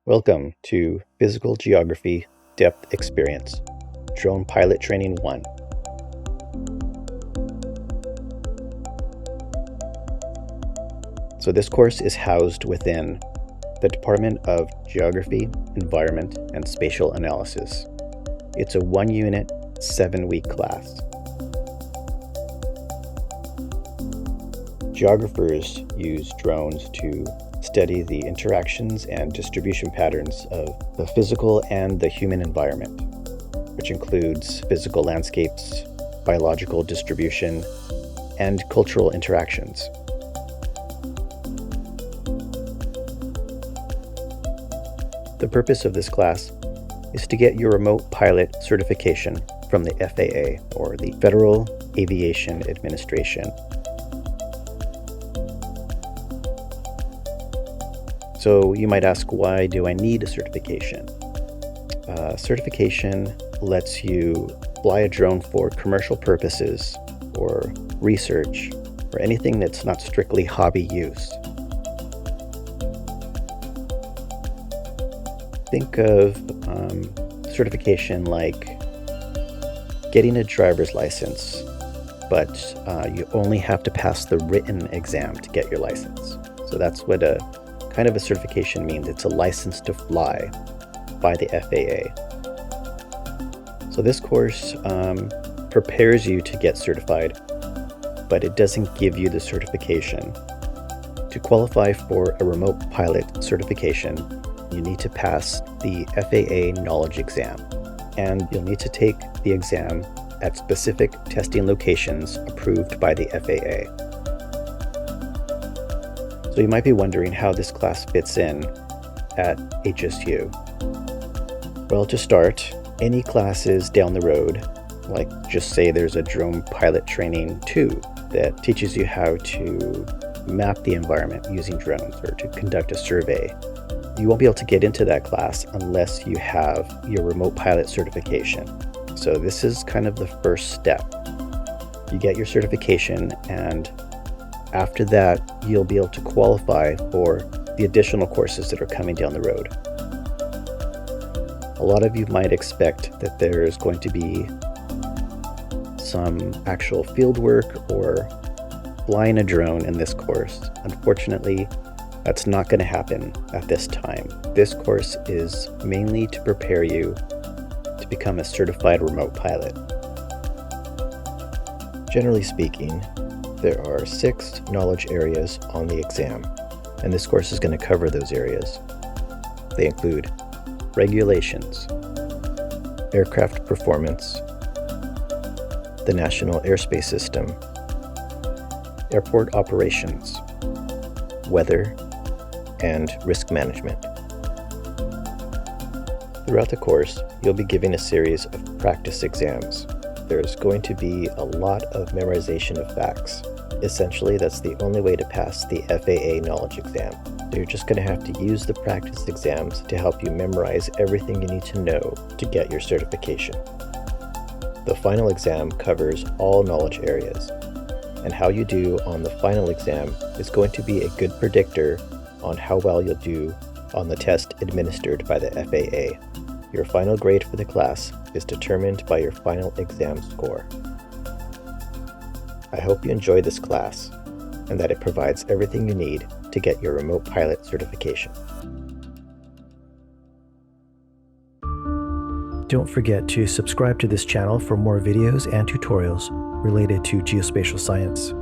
Welcome to Physical Geography Depth Experience, Drone Pilot Training 1. So this course is housed within the Department of Geography, Environment, and Spatial Analysis. It's a 1-unit, 7-week class. Geographers use drones to study the interactions and distribution patterns of the physical and the human environment, which includes physical landscapes, biological distribution, and cultural interactions. The purpose of this class is to get your remote pilot certification from the FAA, or the Federal Aviation Administration. So you might ask, why do I need a certification? Certification lets you fly a drone for commercial purposes or research or anything that's not strictly hobby use. Think of certification like getting a driver's license, but you only have to pass the written exam to get your license. So that's what a kind of a certification means. It's a license to fly by the FAA. So this course prepares you to get certified, but it doesn't give you the certification. To qualify for a remote pilot certification, you need to pass the FAA knowledge exam, and you'll need to take the exam at specific testing locations approved by the FAA. So you might be wondering how this class fits in at HSU. Well, to start, any classes down the road, like just say there's a drone pilot training 2 that teaches you how to map the environment using drones or to conduct a survey, you won't be able to get into that class unless you have your remote pilot certification. So this is kind of the first step. You get your certification, and after that, you'll be able to qualify for the additional courses that are coming down the road. A lot of you might expect that there's going to be some actual field work or flying a drone in this course. Unfortunately, that's not going to happen at this time. This course is mainly to prepare you to become a certified remote pilot. Generally speaking, there are 6 knowledge areas on the exam, and this course is going to cover those areas. They include regulations, aircraft performance, the National Airspace System, airport operations, weather, and risk management. Throughout the course, you'll be given a series of practice exams. There's going to be a lot of memorization of facts. Essentially, that's the only way to pass the FAA knowledge exam. So you're just going to have to use the practice exams to help you memorize everything you need to know to get your certification. The final exam covers all knowledge areas, and how you do on the final exam is going to be a good predictor on how well you'll do on the test administered by the FAA. Your final grade for the class is determined by your final exam score. I hope you enjoy this class and that it provides everything you need to get your remote pilot certification. Don't forget to subscribe to this channel for more videos and tutorials related to geospatial science.